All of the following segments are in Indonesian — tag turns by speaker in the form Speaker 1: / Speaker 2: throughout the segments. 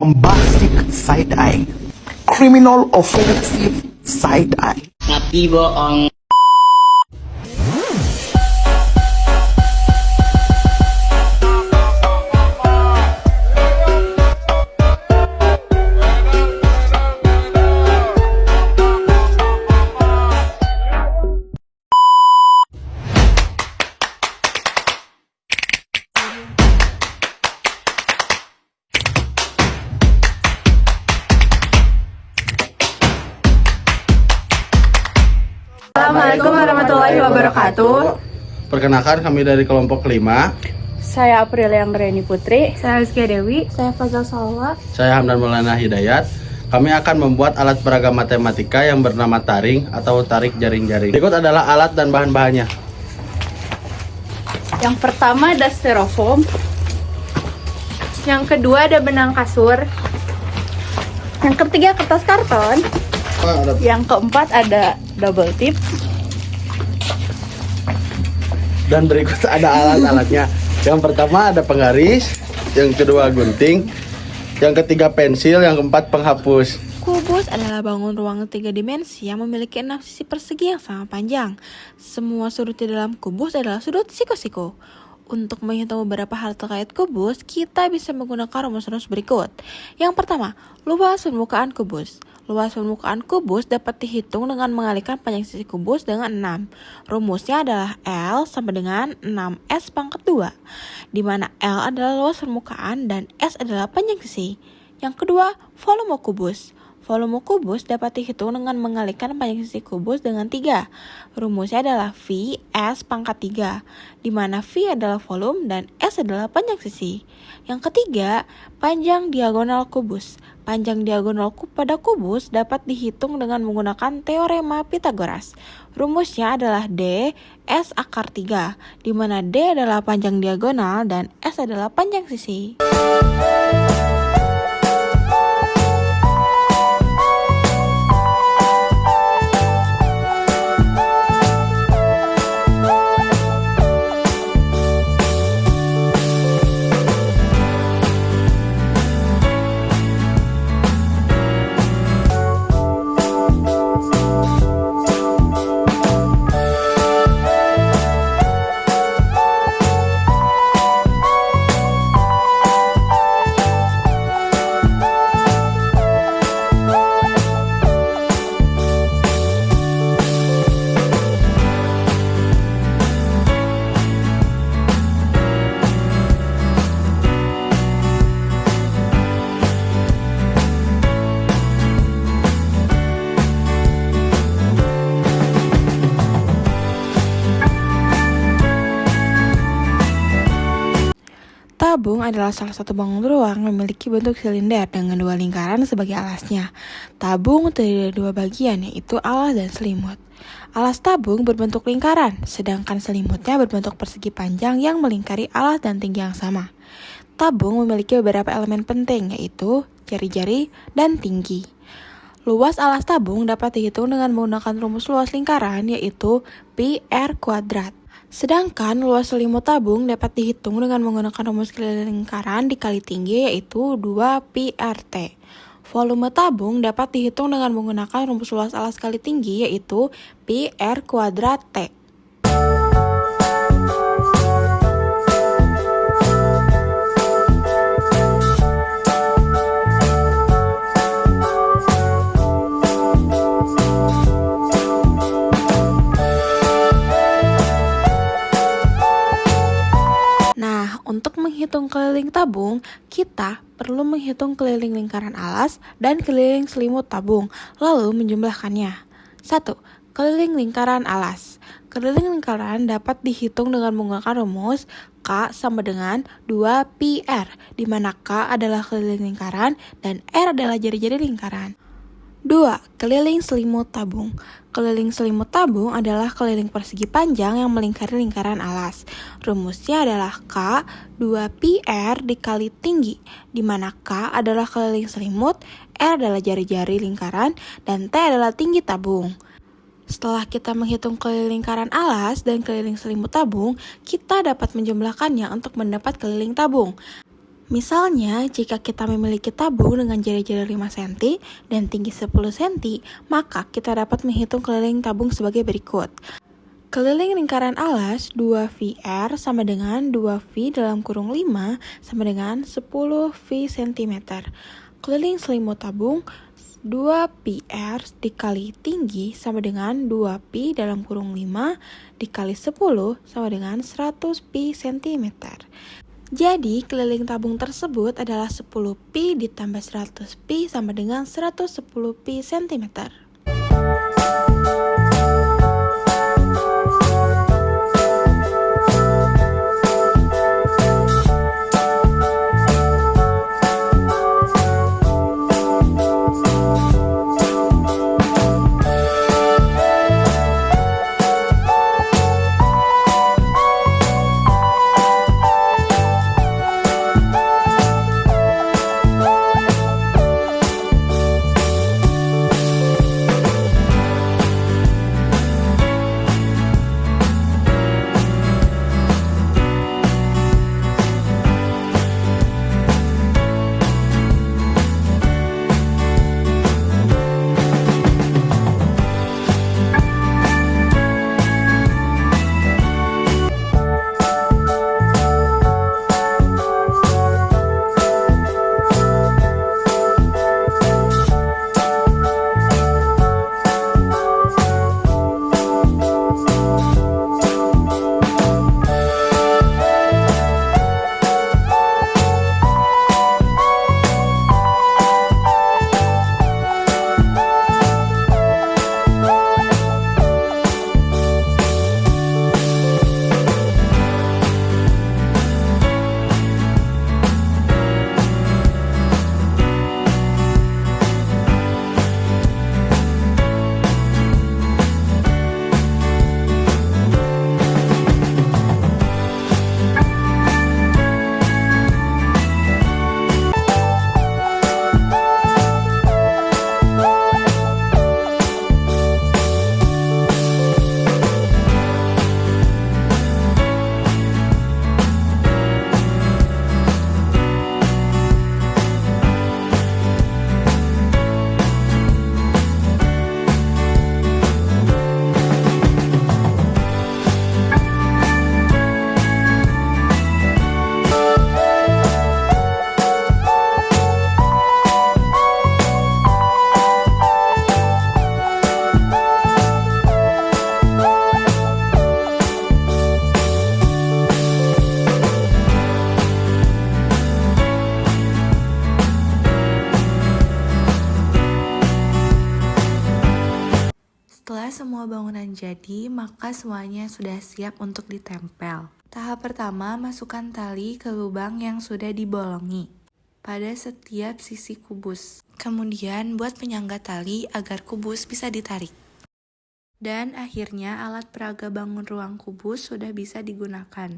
Speaker 1: bombastic side eye, criminal offensive side eye.
Speaker 2: Tapi bohong.
Speaker 3: Assalamualaikum warahmatullahi wabarakatuh.
Speaker 4: Perkenalkan, kami dari kelompok 5.
Speaker 3: Saya Aprilia Anggreni Putri.
Speaker 5: Saya Rizky Dewi. Saya Fazal Salwa.
Speaker 4: Saya Hamdan Maulana Hidayat. Kami akan membuat alat peraga matematika yang bernama taring atau tarik jaring-jaring. Berikut adalah alat dan bahan-bahannya.
Speaker 3: Yang pertama ada styrofoam. Yang kedua ada benang kasur. Yang ketiga kertas karton. Yang keempat ada double tip.
Speaker 4: Dan berikut ada alat-alatnya. Yang pertama ada penggaris, yang kedua gunting, yang ketiga pensil, yang keempat penghapus.
Speaker 5: Kubus adalah bangun ruang 3 dimensi yang memiliki 6 sisi persegi yang sama panjang. Semua sudut di dalam kubus adalah sudut siko-siko. Untuk menghitung beberapa hal terkait kubus, kita bisa menggunakan rumus-rumus berikut. Yang pertama, luas permukaan kubus. Luas permukaan kubus dapat dihitung dengan mengalihkan panjang sisi kubus dengan 6. Rumusnya adalah L sama dengan 6S pangkat 2, di mana L adalah luas permukaan dan S adalah panjang sisi. Yang kedua, volume kubus. Volume kubus dapat dihitung dengan mengalihkan panjang sisi kubus dengan 3. Rumusnya adalah V S pangkat 3, di mana V adalah volume dan S adalah panjang sisi. Yang ketiga, panjang diagonal kubus. Panjang diagonal pada kubus dapat dihitung dengan menggunakan teorema Pythagoras. Rumusnya adalah D S akar 3, di mana D adalah panjang diagonal dan S adalah panjang sisi. Tabung adalah salah satu bangun ruang yang memiliki bentuk silinder dengan 2 lingkaran sebagai alasnya. Tabung terdiri dari 2 bagian, yaitu alas dan selimut. Alas tabung berbentuk lingkaran, sedangkan selimutnya berbentuk persegi panjang yang melingkari alas dan tinggi yang sama. Tabung memiliki beberapa elemen penting, yaitu jari-jari dan tinggi. Luas alas tabung dapat dihitung dengan menggunakan rumus luas lingkaran, yaitu pi r kuadrat. Sedangkan luas selimut tabung dapat dihitung dengan menggunakan rumus keliling lingkaran dikali tinggi, yaitu 2 pi RT. Volume tabung dapat dihitung dengan menggunakan rumus luas alas kali tinggi, yaitu pi R kuadrat T. Untuk menghitung keliling tabung, kita perlu menghitung keliling lingkaran alas dan keliling selimut tabung, lalu menjumlahkannya. 1. Keliling lingkaran alas. Keliling lingkaran dapat dihitung dengan menggunakan rumus K sama dengan 2 pi R, di mana K adalah keliling lingkaran dan R adalah jari-jari lingkaran. 2. Keliling selimut tabung. Keliling selimut tabung adalah keliling persegi panjang yang melingkari lingkaran alas. Rumusnya adalah K 2 pi R dikali tinggi, di mana K adalah keliling selimut, R adalah jari-jari lingkaran, dan T adalah tinggi tabung. Setelah kita menghitung keliling lingkaran alas dan keliling selimut tabung, kita dapat menjumlahkannya untuk mendapat keliling tabung. Misalnya, jika kita memiliki tabung dengan jari-jari 5 cm dan tinggi 10 cm, maka kita dapat menghitung keliling tabung sebagai berikut. Keliling lingkaran alas 2VR sama dengan 2V dalam kurung 5 sama dengan 10 V cm. Keliling selimut tabung 2PR dikali tinggi sama dengan 2Pi dalam kurung 5 dikali 10 sama dengan 100 Pi cm. Jadi, keliling tabung tersebut adalah 10 Pi ditambah 100 Pi sama dengan 110 Pi cm. Setelah semua bangunan jadi, maka semuanya sudah siap untuk ditempel. Tahap pertama, masukkan tali ke lubang yang sudah dibolongi pada setiap sisi kubus. Kemudian, buat penyangga tali agar kubus bisa ditarik. Dan akhirnya, alat peraga bangun ruang kubus sudah bisa digunakan.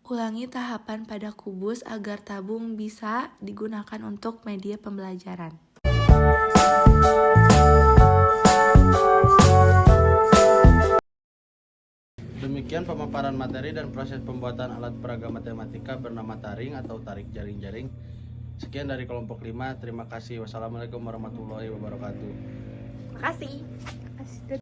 Speaker 5: Ulangi tahapan pada kubus agar tabung bisa digunakan untuk media pembelajaran.
Speaker 4: Demikian pemaparan materi dan proses pembuatan alat peraga matematika bernama taring atau tarik jaring-jaring. Sekian dari kelompok 5. Terima kasih. Wassalamualaikum warahmatullahi wabarakatuh.
Speaker 3: Makasih.